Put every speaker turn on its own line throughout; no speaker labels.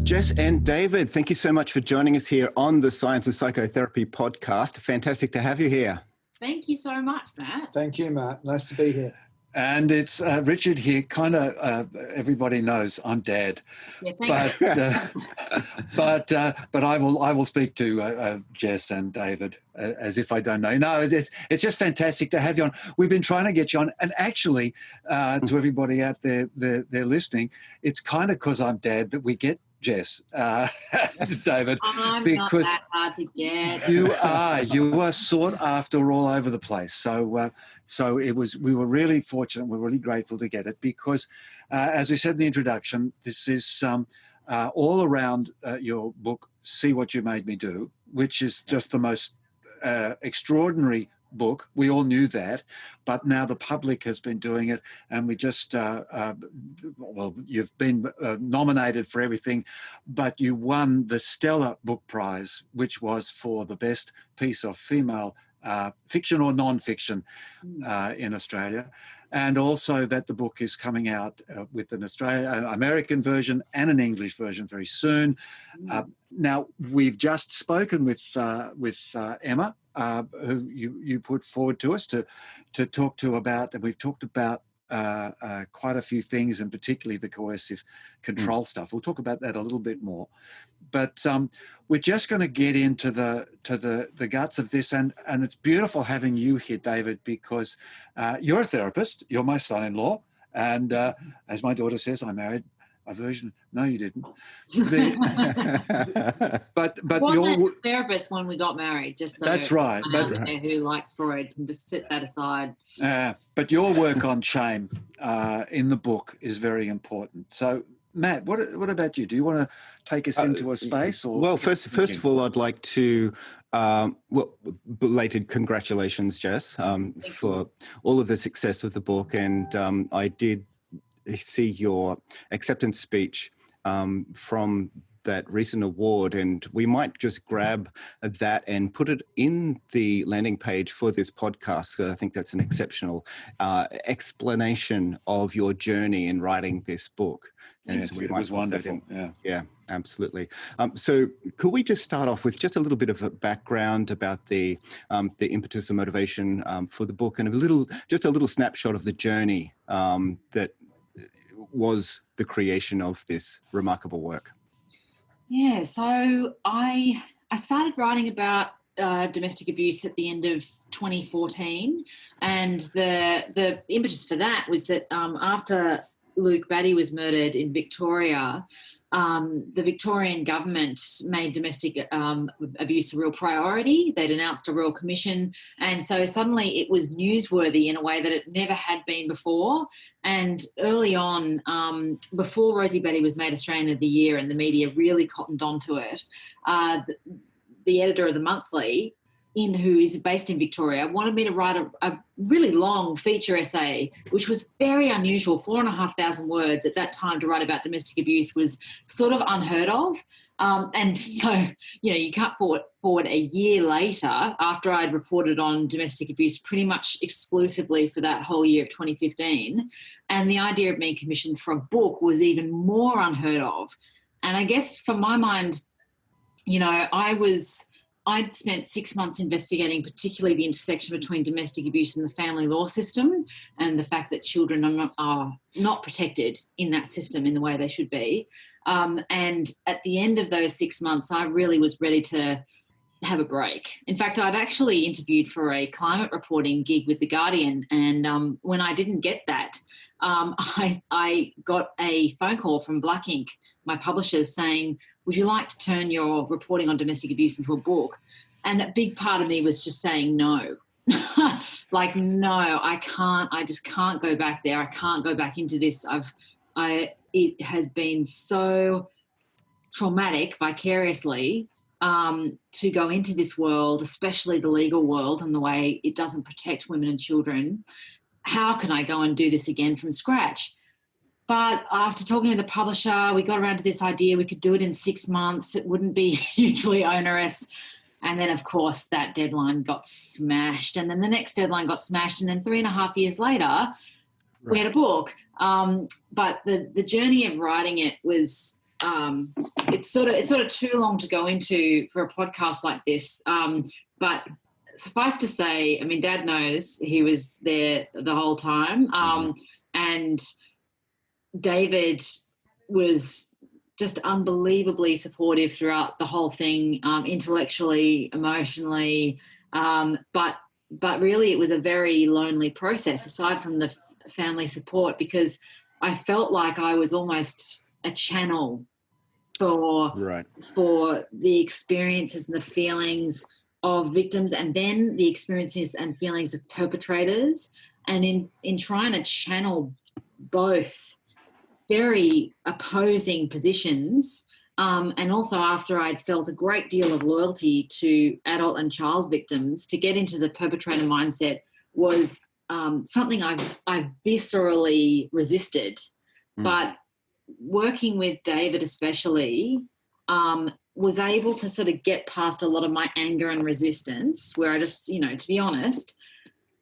Jess and David, thank you so much for joining us here on the Science of Psychotherapy podcast. Fantastic to have you here.
Thank you so much, Matt.
Thank you, Matt. Nice to be here.
And it's Richard here. Kind of everybody knows I'm Dad,
Yeah,
but I will speak to Jess and David as if I don't know. No, it's just fantastic to have you on. We've been trying to get you on, and actually, to everybody out there, they're listening. It's kind of because I'm Dad that we get Jess, David,
I'm
because
not that hard to get.
you are sought after all over the place. So we were really fortunate. We're really grateful to get it because, as we said in the introduction, this is all around your book, See What You Made Me Do, which is just the most extraordinary book. We all knew that, but now the public has been doing it, and we just you've been nominated for everything, but you won the Stellar Book Prize, which was for the best piece of female fiction or non-fiction in Australia, and also that the book is coming out with an American version and an English version very soon. Now, we've just spoken with Emma, who you put forward to us to talk to about, and we've talked about quite a few things, and particularly the coercive control stuff. We'll talk about that a little bit more, but we're just going to get into the guts of this, and it's beautiful having you here, David, because you're a therapist. You're my son-in-law, and as my daughter says, I married a version. No, you didn't. But
you're a therapist when we got married. Just so
that's right. But
who likes Freud can just sit that aside.
But your work on shame in the book is very important. So, Matt, what about you? Do you want to take us into a space? Or
well, first of all, I'd like to belated congratulations, Jess, for all of the success of the book, and I did see your acceptance speech from that recent award, and we might just grab that and put it in the landing page for this podcast. I think that's an exceptional explanation of your journey in writing this book. And
yes, it was wonderful.
Yeah, absolutely. So could we just start off with just a little bit of a background about the impetus or motivation for the book, and a little snapshot of the journey that was the creation of this remarkable work?
Yeah, so I started writing about domestic abuse at the end of 2014, and the impetus for that was that after Luke Batty was murdered in Victoria, the Victorian government made domestic abuse a real priority. They'd announced a royal commission, and so suddenly it was newsworthy in a way that it never had been before. And early on, before Rosie Batty was made Australian of the Year and the media really cottoned onto it, the editor of the Monthly, who is based in Victoria, wanted me to write a really long feature essay, which was very unusual. 4,500 words at that time to write about domestic abuse was sort of unheard of. And so, you cut forward a year later, after I'd reported on domestic abuse pretty much exclusively for that whole year of 2015, and the idea of being commissioned for a book was even more unheard of. And I guess from my mind, I'd spent 6 months investigating particularly the intersection between domestic abuse and the family law system, and the fact that children are not protected in that system in the way they should be. And at the end of those 6 months, I really was ready to have a break. In fact, I'd actually interviewed for a climate reporting gig with The Guardian, and when I didn't get that, I got a phone call from Black Ink, my publishers, saying, would you like to turn your reporting on domestic abuse into a book? And a big part of me was just saying no. No, I can't. I just can't go back there. I can't go back into this. It has been so traumatic vicariously to go into this world, especially the legal world, and the way it doesn't protect women and children. How can I go and do this again from scratch? But after talking with the publisher, we got around to this idea we could do it in 6 months. It wouldn't be hugely onerous. And then, of course, that deadline got smashed. And then the next deadline got smashed. And then 3.5 years later, we had a book. But the journey of writing it was it's sort of too long to go into for a podcast like this. But suffice to say, I mean, Dad knows he was there the whole time, and David was just unbelievably supportive throughout the whole thing, intellectually, emotionally, but really it was a very lonely process aside from the family support, because I felt like I was almost a channel for the experiences and the feelings of victims, and then the experiences and feelings of perpetrators, and in trying to channel both very opposing positions, and also after I'd felt a great deal of loyalty to adult and child victims, to get into the perpetrator mindset was something I viscerally resisted. But working with David especially, was able to sort of get past a lot of my anger and resistance, where I just, to be honest,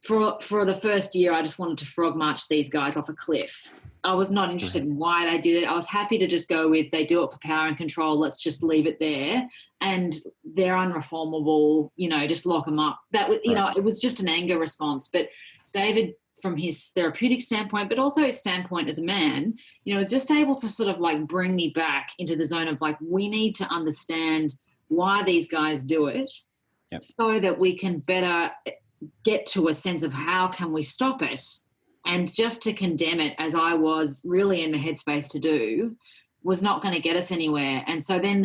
for the first year, I just wanted to frog march these guys off a cliff. I was not interested in why they did it. I was happy to just go with, they do it for power and control, let's just leave it there. And they're unreformable, just lock them up. That was, it was just an anger response. But David, from his therapeutic standpoint, but also his standpoint as a man, was just able to sort of like bring me back into the zone of like, we need to understand why these guys do it, so that we can better get to a sense of how can we stop it. And just to condemn it, as I was really in the headspace to do, was not going to get us anywhere. And so then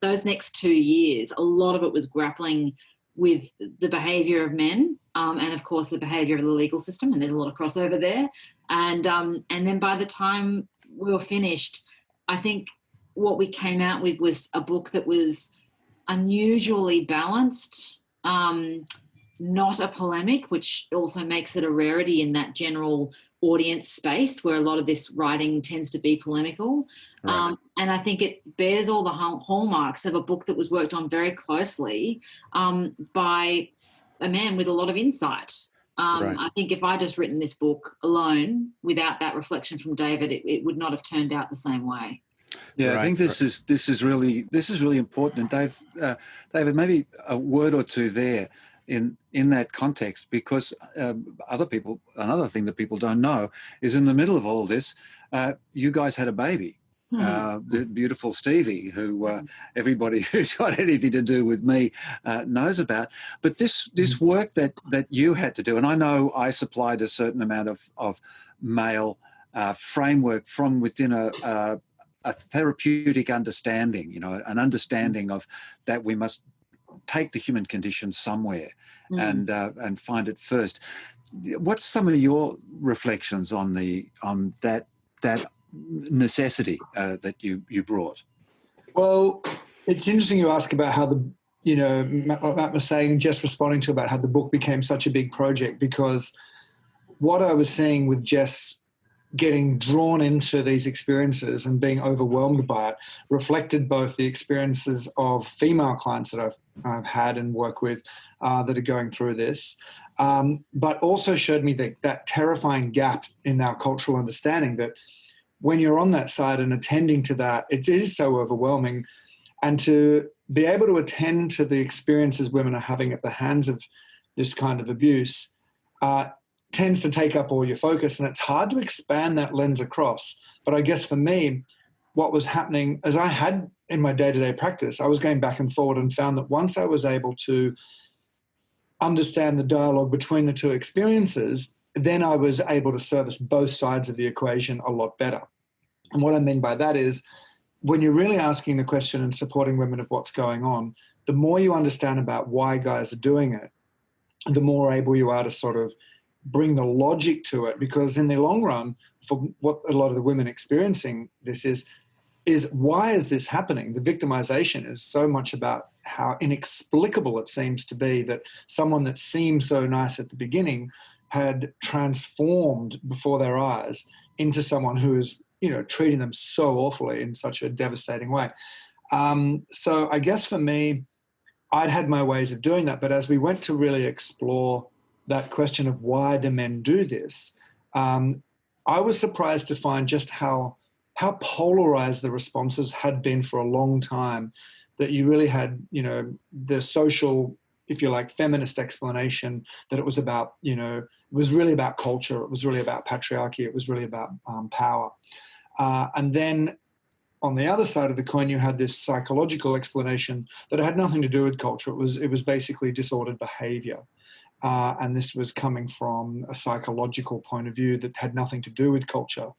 those next 2 years, a lot of it was grappling with the behaviour of men, and of course the behaviour of the legal system, and there's a lot of crossover there. And then by the time we were finished, I think what we came out with was a book that was unusually balanced, not a polemic, which also makes it a rarity in that general audience space where a lot of this writing tends to be polemical. And I think it bears all the hallmarks of a book that was worked on very closely by a man with a lot of insight. I think if I just written this book alone without that reflection from David, it would not have turned out the same way.
Yeah, I think this is really important. And David, maybe a word or two there in that context, because another thing that people don't know is in the middle of all this, you guys had a baby, the beautiful Stevie, who everybody who's got anything to do with me knows about. But this work that you had to do, and I know I supplied a certain amount of male framework from within a therapeutic understanding, an understanding of that we must take the human condition somewhere and find it first. What's some of your reflections on that necessity that you brought?
Well, it's interesting you ask about how what Matt was saying, just responding to about how the book became such a big project, because what I was seeing with Jess getting drawn into these experiences and being overwhelmed by it reflected both the experiences of female clients that I've had and work with that are going through this, but also showed me that terrifying gap in our cultural understanding that when you're on that side and attending to that, it is so overwhelming. And to be able to attend to the experiences women are having at the hands of this kind of abuse tends to take up all your focus, and it's hard to expand that lens across. But I guess for me, what was happening as I had in my day-to-day practice, I was going back and forward and found that once I was able to understand the dialogue between the two experiences, then I was able to service both sides of the equation a lot better. And what I mean by that is when you're really asking the question and supporting women of what's going on, the more you understand about why guys are doing it, the more able you are to sort of bring the logic to it, because in the long run, for what a lot of the women experiencing this is why is this happening? The victimization is so much about how inexplicable it seems to be that someone that seemed so nice at the beginning had transformed before their eyes into someone who is, treating them so awfully in such a devastating way. So I guess for me, I'd had my ways of doing that, but as we went to really explore that question of why do men do this, I was surprised to find just how how polarized the responses had been for a long time, that you really had, the social, if you like, feminist explanation that it was about, it was really about culture, it was really about patriarchy, it was really about power. And then on the other side of the coin, you had this psychological explanation that it had nothing to do with culture. It was basically disordered behavior. And this was coming from a psychological point of view that had nothing to do with culture.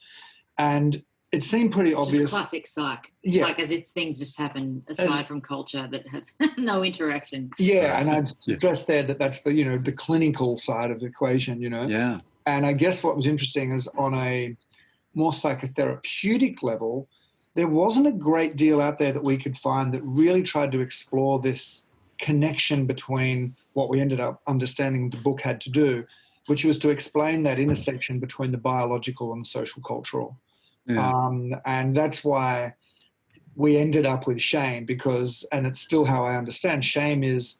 And it seemed pretty obvious.
Just classic psych.
Yeah.
Like as if things just happen aside from culture that have no interaction.
Yeah, and I'd stress there that that's the, the clinical side of the equation,
Yeah.
And I guess what was interesting is on a more psychotherapeutic level, there wasn't a great deal out there that we could find that really tried to explore this connection between what we ended up understanding the book had to do, which was to explain that intersection between the biological and the social cultural.
Yeah.
And that's why we ended up with shame, and it's still how I understand, shame is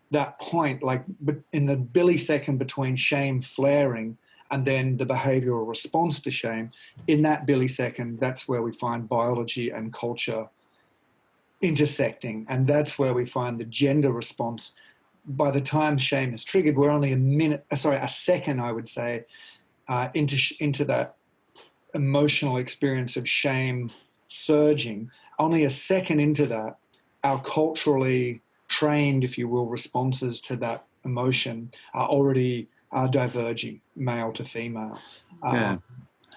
that point, like in the millisecond between shame flaring and then the behavioral response to shame. In that millisecond, that's where we find biology and culture intersecting, and that's where we find the gender response. By the time shame is triggered, we're only a second, I would say, into that emotional experience of shame surging. Only a second into that, our culturally trained, if you will, responses to that emotion are already diverging, male to female.
Yeah.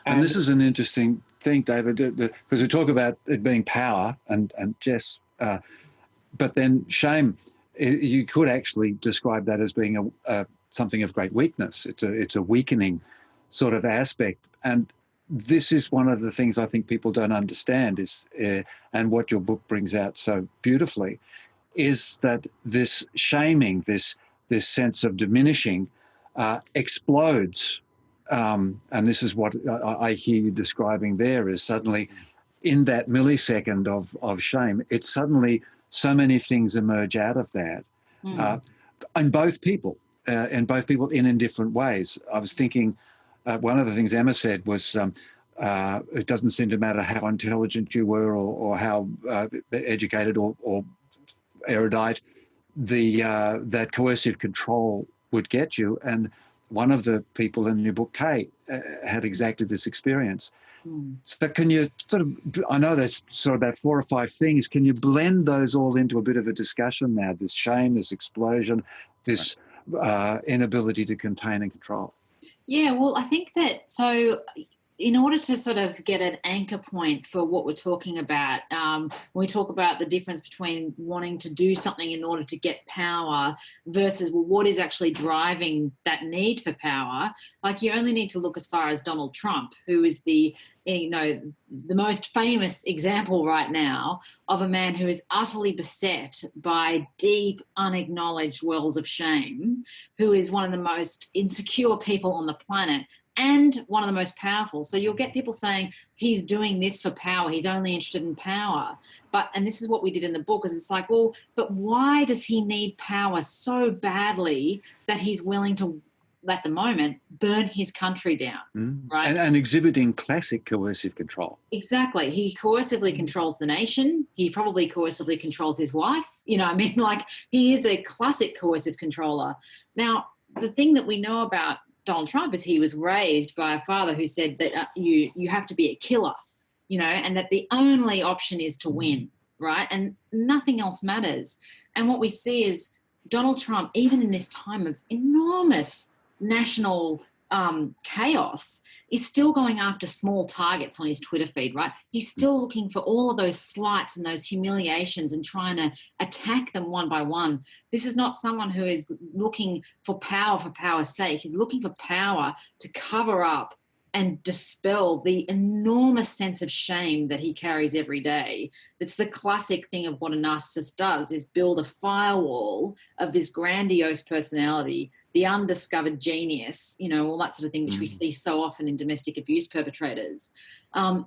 And this is an interesting thing, David, because we talk about it being power and Jess, but then shame, you could actually describe that as being something of great weakness. It's a weakening sort of aspect. And this is one of the things I think people don't understand is, and what your book brings out so beautifully, is that this shaming, this sense of diminishing, explodes. And this is what I hear you describing there, is suddenly in that millisecond of shame, it's suddenly so many things emerge out of that. And both people in different ways. I was thinking, one of the things Emma said was, it doesn't seem to matter how intelligent you were or how educated or erudite, that coercive control would get you. And one of the people in your book, Kay, had exactly this experience. So can you sort of, I know there's sort of about 4 or 5 things, can you blend those all into a bit of a discussion now, this shame, this explosion, this inability to contain and control?
Yeah, well, I think that, so in order to sort of get an anchor point for what we're talking about, when we talk about the difference between wanting to do something in order to get power versus, well, what is actually driving that need for power, like you only need to look as far as Donald Trump, who is the most famous example right now of a man who is utterly beset by deep, unacknowledged wells of shame, who is one of the most insecure people on the planet, and one of the most powerful. So you'll get people saying he's doing this for power, he's only interested in power. And this is what we did in the book, is it's like, well, but why does he need power so badly that he's willing to, at the moment, burn his country down, right?
And exhibiting classic coercive control.
Exactly. He coercively controls the nation. He probably coercively controls his wife. Like he is a classic coercive controller. Now, the thing that we know about Donald Trump is he was raised by a father who said that you have to be a killer, and that the only option is to win, right? And nothing else matters. And what we see is Donald Trump, even in this time of enormous national chaos, is still going after small targets on his Twitter feed, right? He's still looking for all of those slights and those humiliations and trying to attack them one by one. This is not someone who is looking for power's sake. He's looking for power to cover up and dispel the enormous sense of shame that he carries every day. It's the classic thing of what a narcissist does, is build a firewall of this grandiose personality, the undiscovered genius, all that sort of thing, which we see so often in domestic abuse perpetrators,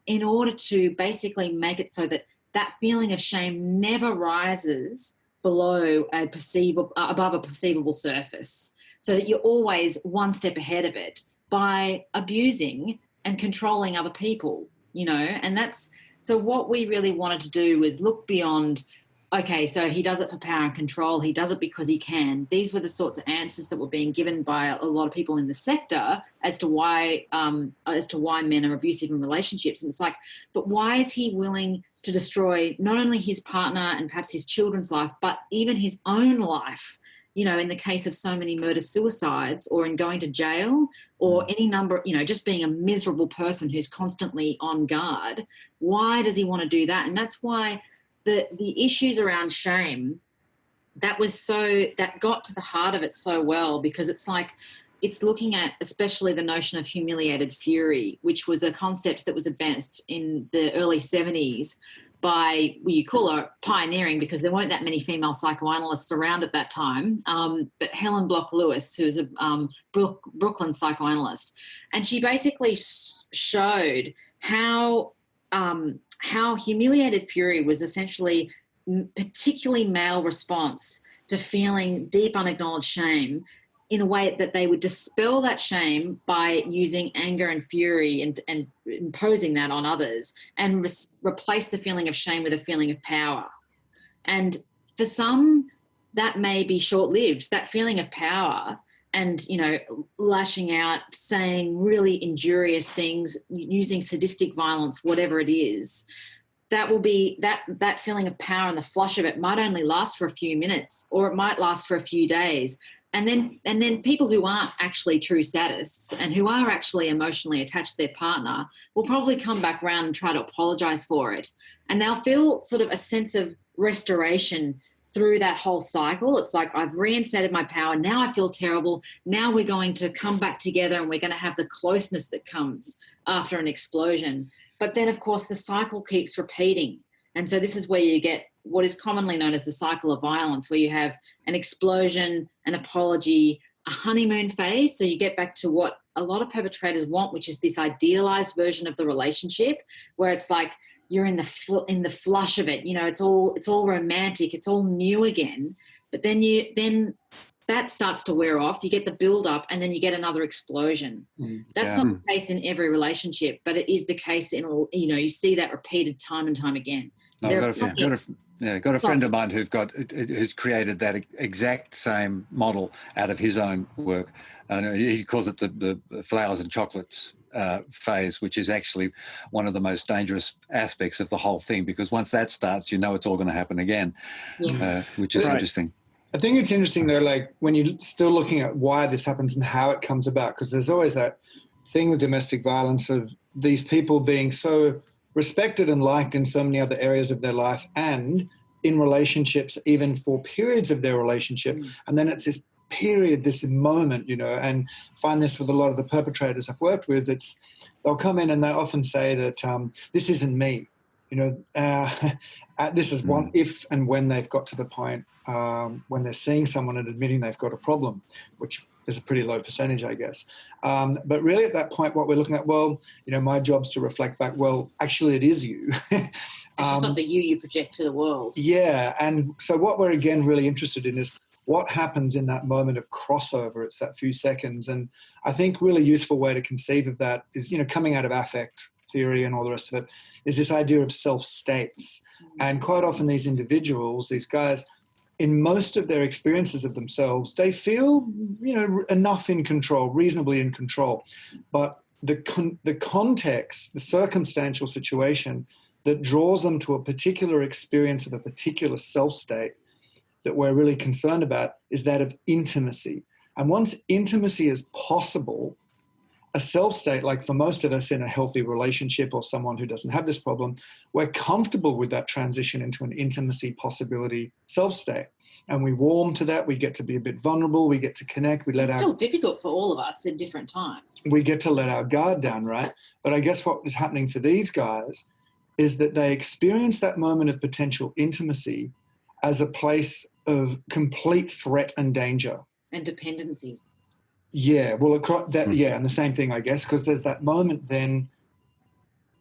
in order to basically make it so that that feeling of shame never rises above a perceivable surface, so that you're always one step ahead of it by abusing and controlling other people, you know, and so what we really wanted to do was look beyond, okay, so he does it for power and control, he does it because he can. These were the sorts of answers that were being given by a lot of people in the sector as to why men are abusive in relationships. And it's like, but why is he willing to destroy not only his partner and perhaps his children's life, but even his own life? You know, in the case of so many murder-suicides, or in going to jail, or any number, you know, just being a miserable person who's constantly on guard. Why does he want to do that? And that's why the issues around shame, that got to the heart of it so well, because it's like, it's looking at especially the notion of humiliated fury, which was a concept that was advanced in the early 70s by, you call her pioneering, because there weren't that many female psychoanalysts around at that time, but Helen Block Lewis, who's a Brooklyn psychoanalyst. And she basically showed how humiliated fury was essentially particularly male response to feeling deep unacknowledged shame, in a way that they would dispel that shame by using anger and fury and imposing that on others, and replace the feeling of shame with a feeling of power. And for some, that may be short-lived, that feeling of power, and, you know, lashing out, saying really injurious things, using sadistic violence, whatever it is. That will be that feeling of power, and the flush of it might only last for a few minutes, or it might last for a few days. And then people who aren't actually true sadists and who are actually emotionally attached to their partner will probably come back around and try to apologise for it. And they'll feel sort of a sense of restoration through that whole cycle. It's like, I've reinstated my power. Now I feel terrible. Now we're going to come back together, and we're going to have the closeness that comes after an explosion. But then, of course, the cycle keeps repeating. And so this is where you get what is commonly known as the cycle of violence, where you have an explosion, an apology, a honeymoon phase. So you get back to what a lot of perpetrators want, which is this idealized version of the relationship, where it's like you're in the flush of it. You know, it's all romantic, it's all new again. But then that starts to wear off. You get the build up, and then you get another explosion. That's not the case in every relationship, but it is the case in, you know, you see that repeated time and time again.
I've got a friend of mine who's created that exact same model out of his own work. He calls it the flowers and chocolates phase, which is actually one of the most dangerous aspects of the whole thing, because once that starts, you know it's all going to happen again, which is interesting.
I think it's interesting, though, like when you're still looking at why this happens and how it comes about, because there's always that thing with domestic violence of these people being so respected and liked in so many other areas of their life, and in relationships, even for periods of their relationship. And then it's this period, this moment, you know, and find this with a lot of the perpetrators I've worked with. They'll come in and they often say that this isn't me, you know, this is one if and when they've got to the point when they're seeing someone and admitting they've got a problem, which is a pretty low percentage, I guess. But really at that point, what we're looking at, well, you know, my job's to reflect back, well, actually it is you.
It's not the you project to the world.
Yeah. And so what we're, again, really interested in is what happens in that moment of crossover. It's that few seconds. And I think really useful way to conceive of that is, you know, coming out of affect theory and all the rest of it, is this idea of self-states. And quite often these individuals, these guys, in most of their experiences of themselves, they feel, you know, enough in control, reasonably in control. But the context, the circumstantial situation that draws them to a particular experience of a particular self-state that we're really concerned about is that of intimacy. And once intimacy is possible, a self-state, like for most of us in a healthy relationship or someone who doesn't have this problem, we're comfortable with that transition into an intimacy possibility self-state. And we warm to that. We get to be a bit vulnerable. We get to connect.
It's still difficult for all of us at different times.
We get to let our guard down, right? But I guess what is happening for these guys is that they experience that moment of potential intimacy as a place of complete threat and danger.
And dependency.
Yeah, well, and the same thing, I guess, because there's that moment then,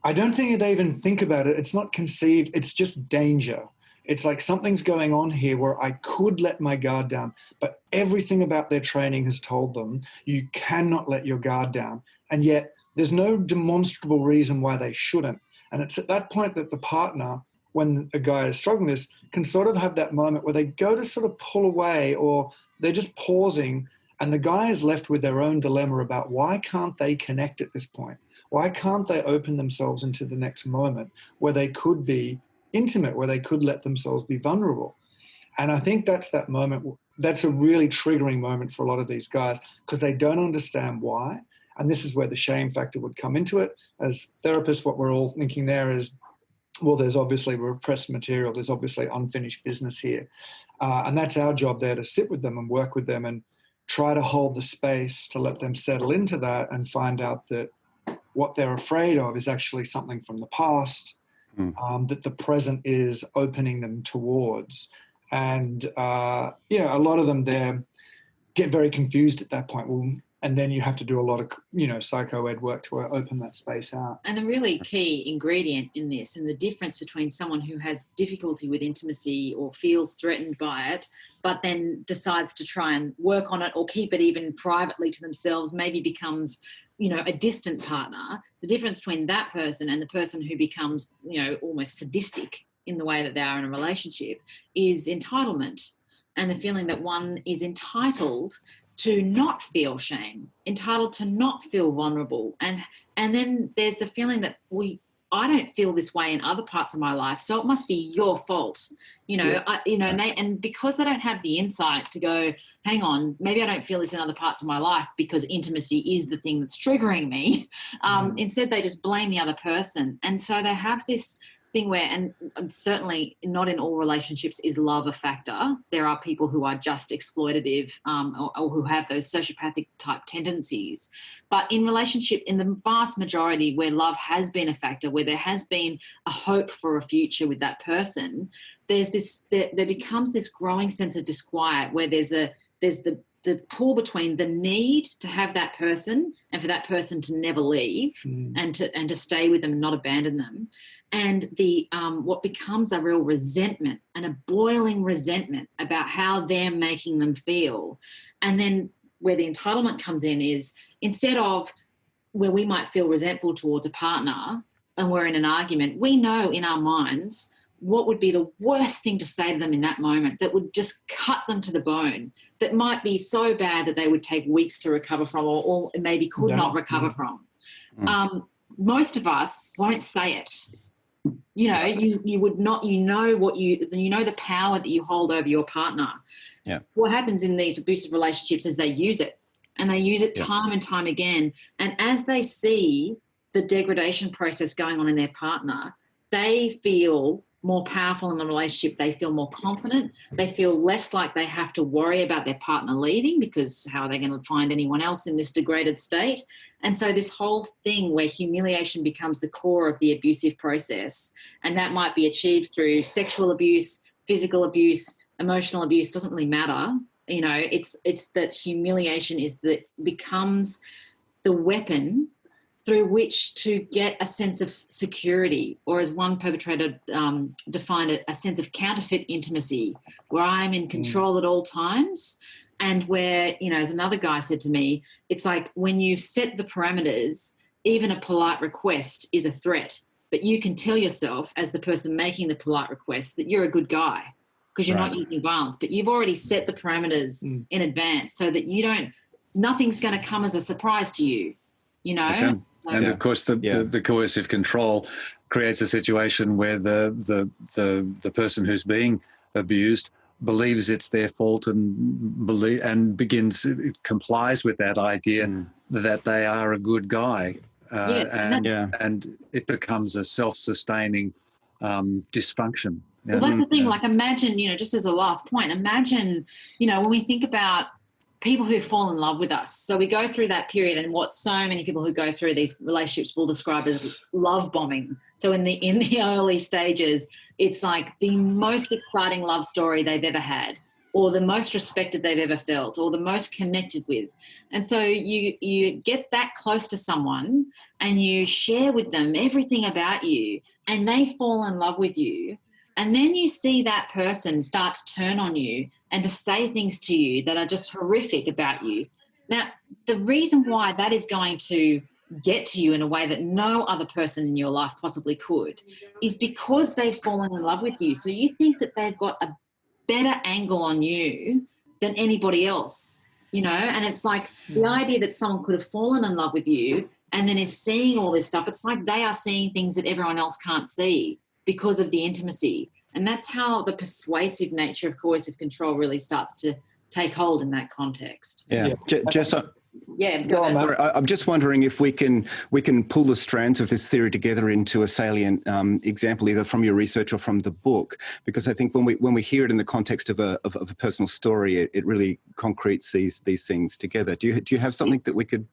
I don't think they even think about it. It's not conceived. It's just danger. It's like something's going on here where I could let my guard down, but everything about their training has told them you cannot let your guard down. And yet there's no demonstrable reason why they shouldn't. And it's at that point that the partner, when a guy is struggling with this, can sort of have that moment where they go to sort of pull away, or they're just pausing, and the guy is left with their own dilemma about why can't they connect at this point? Why can't they open themselves into the next moment where they could be intimate, where they could let themselves be vulnerable? And I think that's that moment. That's a really triggering moment for a lot of these guys, because they don't understand why. And this is where the shame factor would come into it. As therapists, what we're all thinking there is, well, there's obviously repressed material. There's obviously unfinished business here. And that's our job there, to sit with them and work with them and try to hold the space to let them settle into that and find out that what they're afraid of is actually something from the past, that the present is opening them towards. And, a lot of them there get very confused at that point. Well, and then you have to do a lot of, psycho-ed work to open that space out.
And a really key ingredient in this, and the difference between someone who has difficulty with intimacy or feels threatened by it, but then decides to try and work on it or keep it even privately to themselves, maybe becomes, a distant partner. The difference between that person and the person who becomes, almost sadistic in the way that they are in a relationship is entitlement, and the feeling that one is entitled to not feel shame, entitled to not feel vulnerable. And then there's the feeling that I don't feel this way in other parts of my life, so it must be your fault, and because they don't have the insight to go, hang on, maybe I don't feel this in other parts of my life because intimacy is the thing that's triggering me. Instead, they just blame the other person. And so they have this thing where, and certainly not in all relationships is love a factor. There are people who are just exploitative or who have those sociopathic type tendencies. But in relationship, in the vast majority where love has been a factor, where there has been a hope for a future with that person, there becomes this growing sense of disquiet where there's the pull between the need to have that person and for that person to never leave and to stay with them and not abandon them. And the what becomes a real resentment and a boiling resentment about how they're making them feel. And then where the entitlement comes in is, instead of where we might feel resentful towards a partner and we're in an argument, we know in our minds what would be the worst thing to say to them in that moment that would just cut them to the bone, that might be so bad that they would take weeks to recover from or maybe could not recover from. Most of us won't say it. You would not, the power that you hold over your partner.
Yeah.
What happens in these abusive relationships is they use it, and they use it time and time again. And as they see the degradation process going on in their partner, they feel more powerful in the relationship. They feel more confident. They feel less like they have to worry about their partner leaving, because how are they going to find anyone else in this degraded state? And so this whole thing where humiliation becomes the core of the abusive process, and that might be achieved through sexual abuse, physical abuse, emotional abuse, doesn't really matter. It's that humiliation becomes the weapon through which to get a sense of security, or as one perpetrator defined it, a sense of counterfeit intimacy, where I'm in control at all times. And where, as another guy said to me, it's like when you set the parameters, even a polite request is a threat. But you can tell yourself, as the person making the polite request, that you're a good guy because you're not using violence. But you've already set the parameters in advance so that nothing's going to come as a surprise to you,
And of course, the coercive control creates a situation where the person who's being abused believes it's their fault and complies with that idea that they are a good guy, and it becomes a self-sustaining dysfunction.
Well, that's the thing. Like, imagine, just as a last point, imagine, when we think about people who fall in love with us. So we go through that period, and what so many people who go through these relationships will describe as love bombing. So in the early stages, it's like the most exciting love story they've ever had, or the most respected they've ever felt, or the most connected with. And so you get that close to someone and you share with them everything about you, and they fall in love with you. And then you see that person start to turn on you and to say things to you that are just horrific about you. Now, the reason why that is going to get to you in a way that no other person in your life possibly could is because they've fallen in love with you. So you think that they've got a better angle on you than anybody else, you know? And it's like the idea that someone could have fallen in love with you and then is seeing all this stuff. It's like they are seeing things that everyone else can't see because of the intimacy. And that's how the persuasive nature of coercive control really starts to take hold in that context.
Yeah. Jess,
Go on,
Matt.
I'm just wondering if we can pull the strands of this theory together into a salient example, either from your research or from the book, because I think when we hear it in the context of a personal story, it really concretes these things together. Do you have something that we could,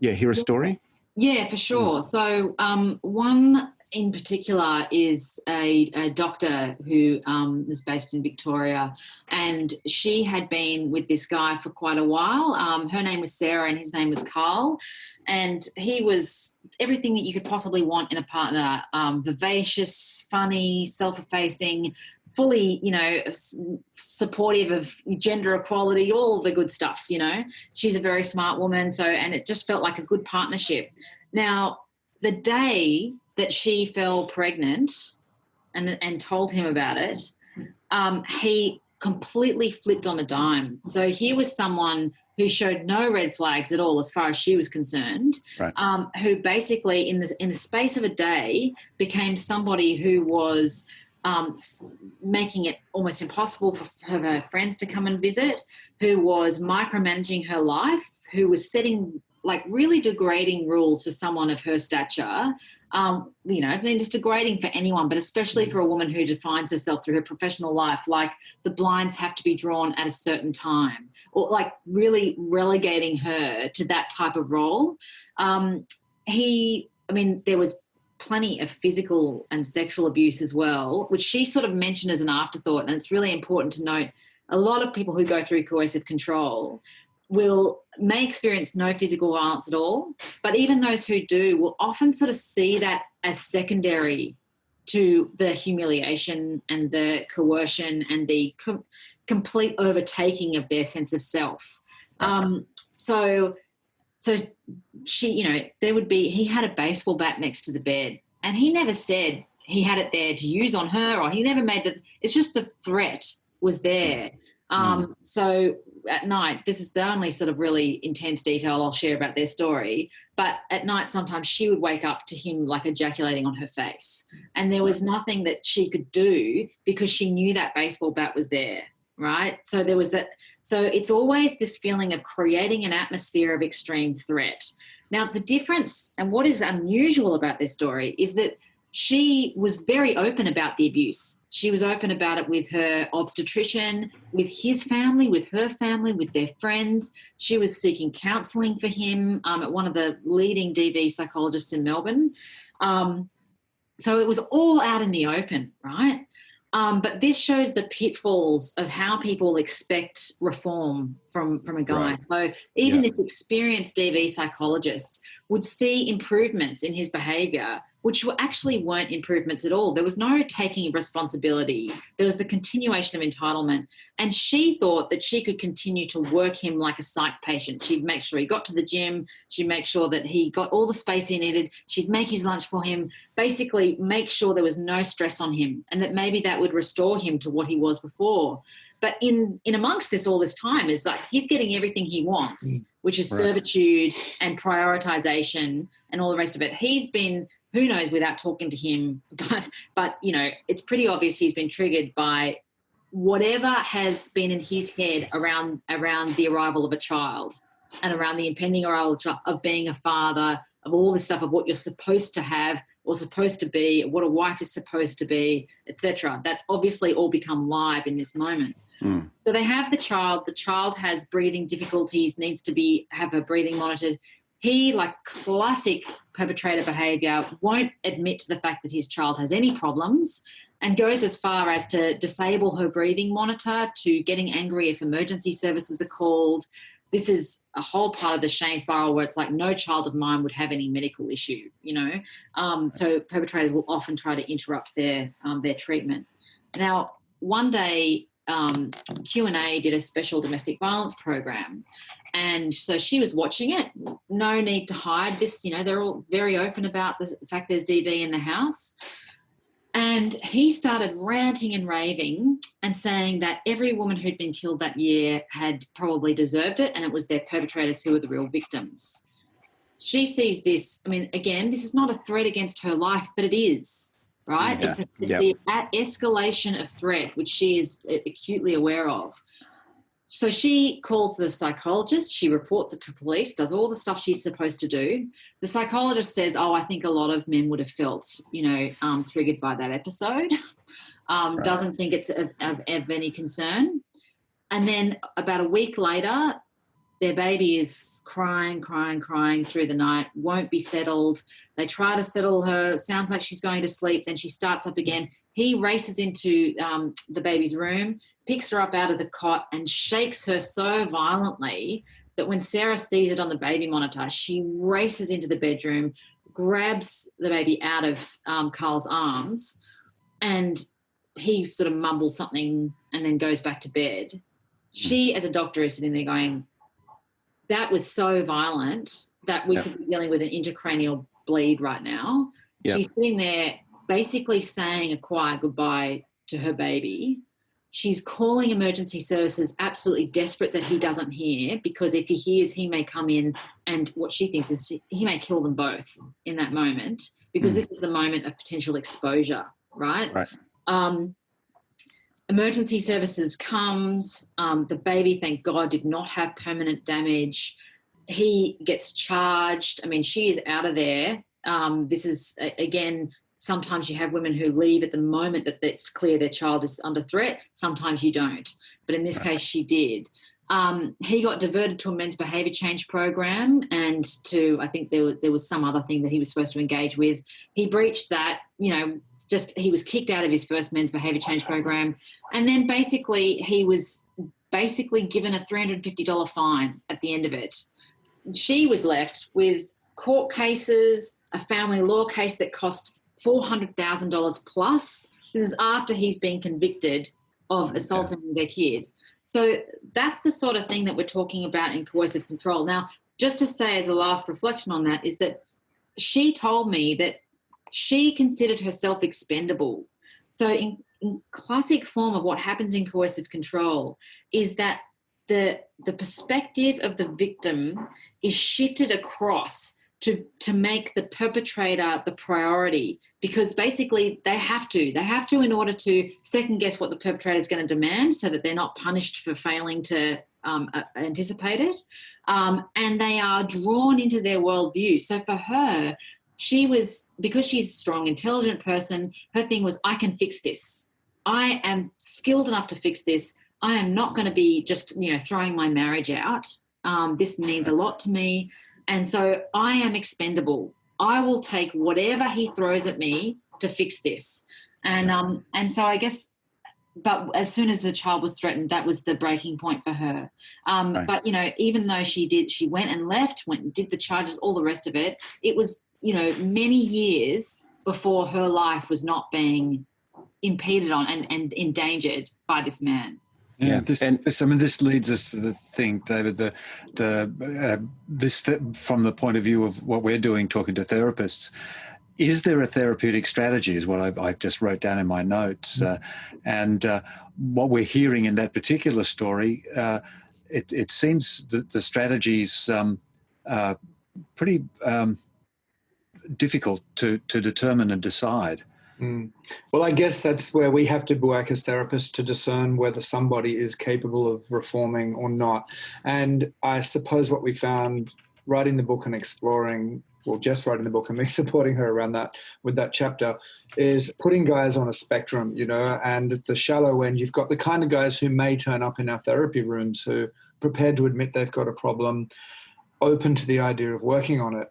hear a story?
Yeah, for sure. So one in particular is a doctor who is based in Victoria, and she had been with this guy for quite a while. Her name was Sarah and his name was Carl, and he was everything that you could possibly want in a partner, vivacious, funny, self-effacing, fully, you know, supportive of gender equality, all the good stuff, you know. She's a very smart woman, and it just felt like a good partnership. Now, the day that she fell pregnant and told him about it, he completely flipped on a dime. So here was someone who showed no red flags at all as far as she was concerned, right. Who basically in the space of a day became somebody who was making it almost impossible for her friends to come and visit, who was micromanaging her life, who was setting like really degrading rules for someone of her stature. You know, I mean, just degrading for anyone, but especially for a woman who defines herself through her professional life, like the blinds have to be drawn at a certain time, or like really relegating her to that type of role. There was plenty of physical and sexual abuse as well, which she sort of mentioned as an afterthought. And it's really important to note a lot of people who go through coercive control may experience no physical violence at all, but even those who do will often sort of see that as secondary to the humiliation and the coercion and the complete overtaking of their sense of self. So she, you know, he had a baseball bat next to the bed, and he never said he had it there to use on her, or he never made that. It's just the threat was there. So at night, this is the only sort of really intense detail I'll share about their story, but at night sometimes she would wake up to him like ejaculating on her face, and there was nothing that she could do because she knew that baseball bat was there, right? So it's always this feeling of creating an atmosphere of extreme threat. Now, the difference and what is unusual about this story is that she was very open about the abuse. She was open about it with her obstetrician, with his family, with her family, with their friends. She was seeking counselling for him at one of the leading DV psychologists in Melbourne. So it was all out in the open, right? But this shows the pitfalls of how people expect reform from a guy. Right. So even this experienced DV psychologist would see improvements in his behaviour, which actually weren't improvements at all. There was no taking responsibility. There was the continuation of entitlement. And she thought that she could continue to work him like a psych patient. She'd make sure he got to the gym. She'd make sure that he got all the space he needed. She'd make his lunch for him, basically make sure there was no stress on him, and that maybe that would restore him to what he was before. But in amongst this all this time is like he's getting everything he wants, which is servitude and prioritization and all the rest of it. He's been, who knows, without talking to him, but you know, it's pretty obvious he's been triggered by whatever has been in his head around the arrival of a child and around the impending arrival of being a father, of all this stuff, of what you're supposed to have or supposed to be, what a wife is supposed to be, etc. That's obviously all become live in this moment. So they have the child has breathing difficulties, needs to have her breathing monitored. He, like classic perpetrator behaviour, won't admit to the fact that his child has any problems and goes as far as to disable her breathing monitor, to getting angry if emergency services are called. This is a whole part of the shame spiral where it's like no child of mine would have any medical issue, you know. So perpetrators will often try to interrupt their treatment. Now, one day Q&A did a special domestic violence program, And so she was watching it. No need to hide this. They're all very open about the fact there's DV in the house. And he started ranting and raving and saying that every woman who'd been killed that year had probably deserved it, and it was their perpetrators who were the real victims. She sees this. I mean, again, this is not a threat against her life, but it is, right?
Yeah.
It's the escalation of threat, which she is acutely aware of. So she calls the psychologist, she reports it to police, does all the stuff she's supposed to do. The psychologist says, I think a lot of men would have felt, triggered by that episode. Right. Doesn't think it's of any concern. And then about a week later, their baby is crying through the night, won't be settled. They try to settle her. Sounds like she's going to sleep. Then she starts up again. He races into the baby's room, picks her up out of the cot and shakes her so violently that when Sarah sees it on the baby monitor, she races into the bedroom, grabs the baby out of Carl's arms, and he sort of mumbles something and then goes back to bed. She, as a doctor, is sitting there going, that was so violent that we could be dealing with an intracranial bleed right now. Yep. She's sitting there basically saying a quiet goodbye to her baby. She's calling emergency services, absolutely desperate that he doesn't hear, because if he hears, he may come in and what she thinks is he may kill them both in that moment, because this is the moment of potential exposure, right? Emergency services comes. The baby, thank God, did not have permanent damage. He gets charged. I mean, she is out of there. This is, again, sometimes you have women who leave at the moment that it's clear their child is under threat. Sometimes you don't. But in this case, she did. He got diverted to a men's behaviour change program, and to, I think there was some other thing that he was supposed to engage with. He breached that, he was kicked out of his first men's behaviour change program. And then basically he was given a $350 fine at the end of it. She was left with court cases, a family law case that cost $400,000 plus. This is after he's been convicted of assaulting their kid. So that's the sort of thing that we're talking about in coercive control. Now, just to say as a last reflection on that is that she told me that she considered herself expendable. So in classic form of what happens in coercive control is that the perspective of the victim is shifted across to make the perpetrator the priority, because basically they have to in order to second guess what the perpetrator is going to demand, so that they're not punished for failing to anticipate it, and they are drawn into their worldview. So for her, because she's a strong, intelligent person, her thing was, I can fix this. I am skilled enough to fix this. I am not going to be just, throwing my marriage out. This means a lot to me. And so I am expendable. I will take whatever he throws at me to fix this. And so I guess, but as soon as the child was threatened, that was the breaking point for her. But, even though she went and left, went and did the charges, all the rest of it, it was, many years before her life was not being impeded on and endangered by this man.
Yeah, this leads us to the thing, David. From the point of view of what we're doing, talking to therapists, is there a therapeutic strategy? Is what I just wrote down in my notes, and what we're hearing in that particular story, it seems that the strategies are pretty difficult to determine and decide.
Well, I guess that's where we have to work as therapists to discern whether somebody is capable of reforming or not. And I suppose what we found writing the book and exploring, well, Jess writing the book and me supporting her around that with that chapter, is putting guys on a spectrum, and at the shallow end, you've got the kind of guys who may turn up in our therapy rooms who are prepared to admit they've got a problem, open to the idea of working on it.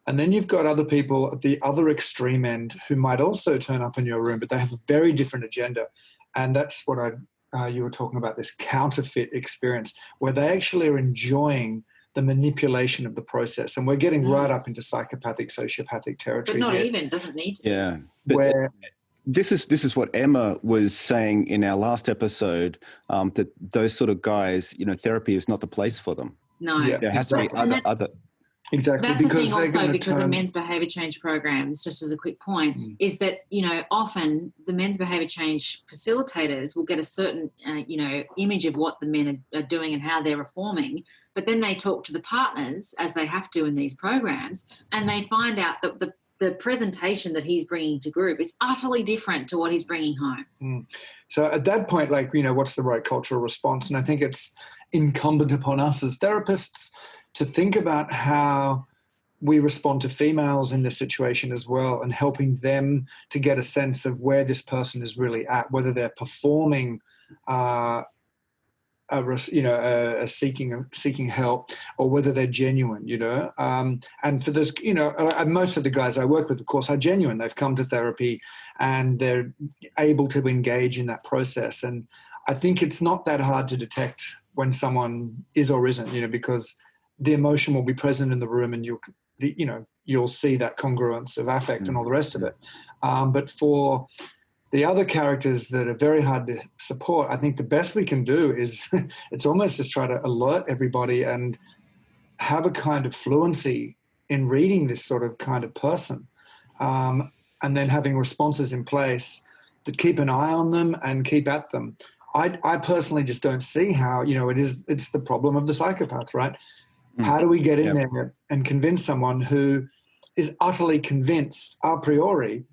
And then you've got other people at the other extreme end who might also turn up in your room, but they have a very different agenda. And that's what you were talking about, this counterfeit experience, where they actually are enjoying the manipulation of the process. And we're getting right up into psychopathic, sociopathic territory.
But not even, doesn't need to.
Yeah. But this is what Emma was saying in our last episode, that those sort of guys, therapy is not the place for them.
No.
Yeah.
There has to be other.
Exactly.
That's the thing also, because
turn...
of men's behaviour change programs, just as a quick point, is that, often the men's behaviour change facilitators will get a certain, image of what the men are doing and how they're reforming, but then they talk to the partners, as they have to in these programs, and they find out that the presentation that he's bringing to group is utterly different to what he's bringing home.
So at that point, what's the right cultural response? And I think it's incumbent upon us as therapists to think about how we respond to females in this situation as well, and helping them to get a sense of where this person is really at, whether they're performing seeking help, or whether they're genuine, and for this, most of the guys I work with, of course, are genuine. They've come to therapy and they're able to engage in that process. And I think it's not that hard to detect when someone is or isn't, because the emotion will be present in the room, and you'll see that congruence of affect and all the rest of it. But for the other characters that are very hard to support, I think the best we can do is it's almost just try to alert everybody and have a kind of fluency in reading this sort of kind of person, and then having responses in place that keep an eye on them and keep at them. I personally just don't see how, it's the problem of the psychopath, right? How do we get in there and convince someone who is utterly convinced a priori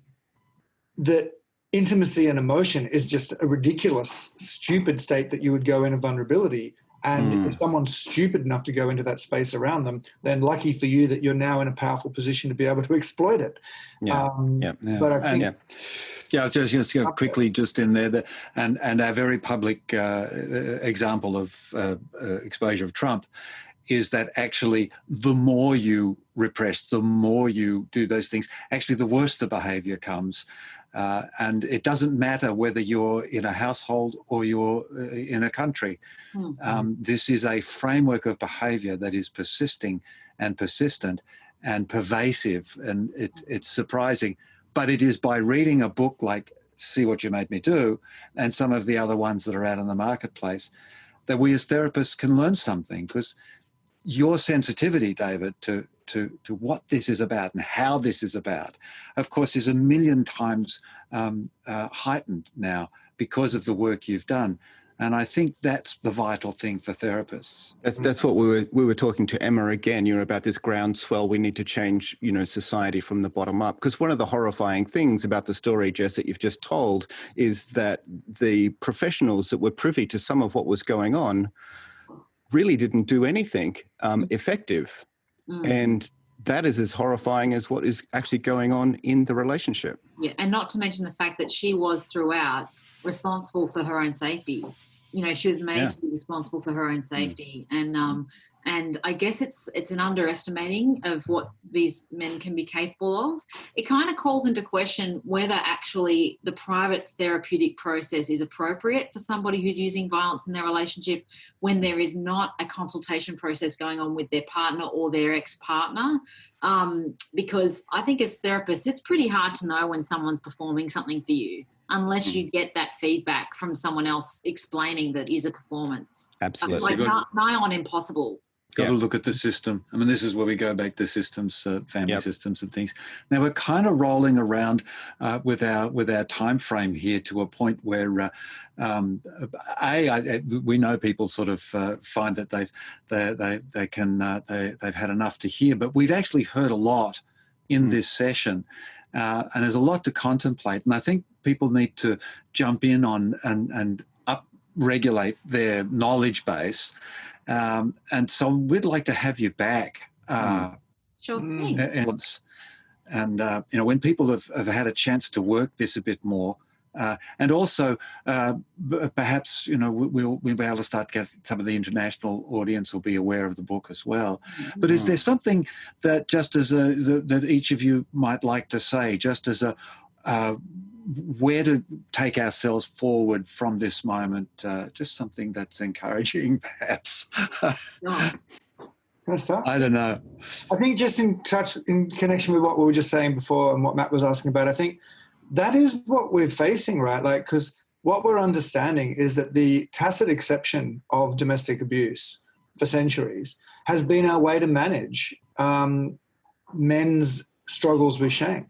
that intimacy and emotion is just a ridiculous, stupid state that you would go in a vulnerability? And if someone's stupid enough to go into that space around them, then lucky for you that you're now in a powerful position to be able to exploit it. But I think...
I was just going to quickly just in there, and our very public example of exposure of Trump is that actually the more you repress, the more you do those things, actually the worse the behaviour comes. And it doesn't matter whether you're in a household or you're in a country. This is a framework of behaviour that is persisting and persistent and pervasive, and it's surprising. But it is by reading a book like See What You Made Me Do and some of the other ones that are out in the marketplace that we as therapists can learn something, because your sensitivity, David, to what this is about and how this is about, of course, is a million times heightened now because of the work you've done. And I think that's the vital thing for therapists.
That's what we were talking to Emma again, about this groundswell. We need to change, society from the bottom up. Because one of the horrifying things about the story, Jess, that you've just told is that the professionals that were privy to some of what was going on really didn't do anything effective. And that is as horrifying as what is actually going on in the relationship.
Yeah, and not to mention the fact that she was throughout responsible for her own safety. She was made to be responsible for her own safety. And I guess it's an underestimating of what these men can be capable of. It kind of calls into question whether actually the private therapeutic process is appropriate for somebody who's using violence in their relationship when there is not a consultation process going on with their partner or their ex-partner. Because I think as therapists, it's pretty hard to know when someone's performing something for you, unless you get that feedback from someone else explaining that is a performance.
Absolutely.
Nigh on impossible.
Got to look at the system. I mean, this is where we go back to systems, family systems and things. Now we're kind of rolling around with our time frame here to a point where we know people sort of find that they've had enough to hear, but we've actually heard a lot in this session, and there's a lot to contemplate. And I think people need to jump in on and up-regulate their knowledge base. And so we'd like to have you back.
Sure thing.
And when people have had a chance to work this a bit more, and also perhaps we'll be able to start getting some of the international audience will be aware of the book as well. But is there something that just as that each of you might like to say, just as a where to take ourselves forward from this moment, just something that's encouraging, perhaps.
Can I start?
I don't know.
I think just in connection with what we were just saying before and what Matt was asking about, I think that is what we're facing, right? Because what we're understanding is that the tacit exception of domestic abuse for centuries has been our way to manage men's struggles with shame.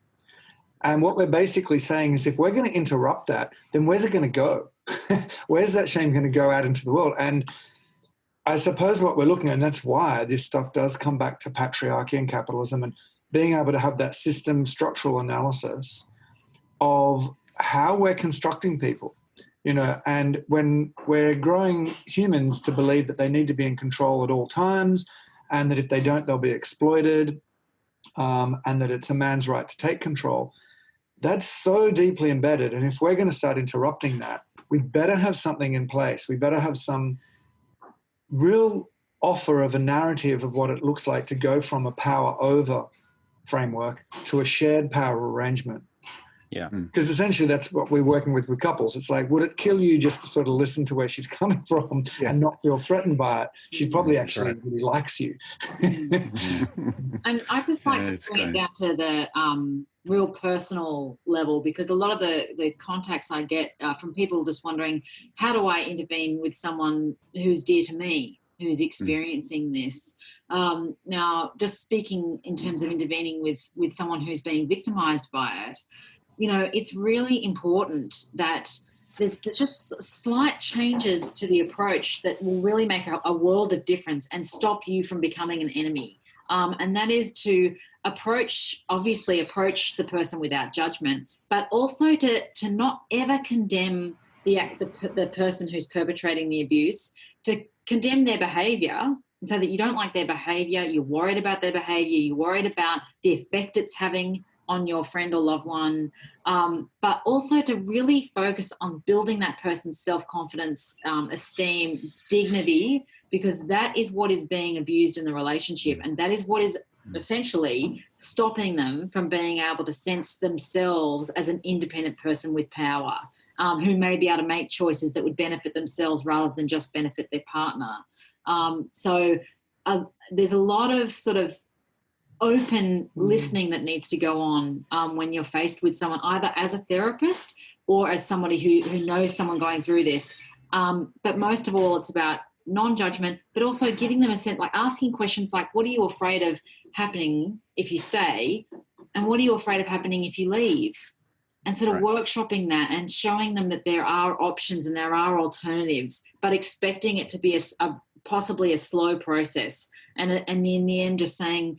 And what we're basically saying is if we're going to interrupt that, then where's it going to go? Where's that shame going to go out into the world? And I suppose what we're looking at, and that's why this stuff does come back to patriarchy and capitalism and being able to have that system structural analysis of how we're constructing people, you know, and when we're growing humans to believe that they need to be in control at all times and that if they don't, they'll be exploited, and that it's a man's right to take control, that's so deeply embedded. And if we're going to start interrupting that, we better have something in place. We better have some real offer of a narrative of what it looks like to go from a power over framework to a shared power arrangement.
Yeah.
Because essentially that's what we're working with couples. It's like, would it kill you just to sort of listen to where she's coming from and not feel threatened by it? She probably actually really likes you.
And I just like to bring it down to the real personal level, because a lot of the contacts I get from people just wondering, how do I intervene with someone who's dear to me, who's experiencing this? Now, just speaking in terms of intervening with someone who's being victimized by it, you know, it's really important that there's just slight changes to the approach that will really make a world of difference and stop you from becoming an enemy. And that is to approach the person without judgment, but also to not ever condemn the person who's perpetrating the abuse, to condemn their behaviour and say that you don't like their behaviour, you're worried about their behaviour, you're worried about the effect it's having on your friend or loved one, but also to really focus on building that person's self-confidence, esteem, dignity, because that is what is being abused in the relationship, and that is what is essentially stopping them from being able to sense themselves as an independent person with power, who may be able to make choices that would benefit themselves rather than just benefit their partner. So there's a lot of sort of open listening that needs to go on when you're faced with someone, either as a therapist or as somebody who knows someone going through this. But most of all, it's about non-judgment, but also giving them a sense, like asking questions like, what are you afraid of happening if you stay? And what are you afraid of happening if you leave? And sort of workshopping that and showing them that there are options and there are alternatives, but expecting it to be possibly a slow process. And in the end, just saying,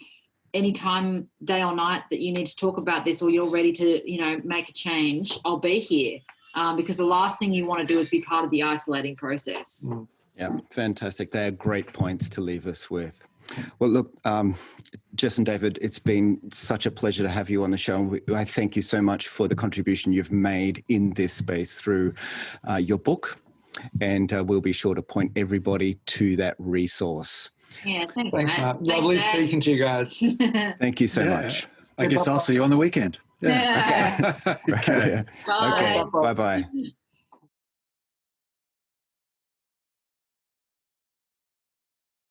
any time, day or night, that you need to talk about this or you're ready to, you know, make a change, I'll be here. Because the last thing you want to do is be part of the isolating process.
Yeah, fantastic. They are great points to leave us with. Well, look, Jess and David, it's been such a pleasure to have you on the show. I thank you so much for the contribution you've made in this space through your book. And we'll be sure to point everybody to that resource.
Yeah, thanks
Matt. Lovely speaking to you guys.
Thank you so much.
I guess I'll see you on the weekend.
Yeah.
Okay.
Bye.
Okay. Bye-bye.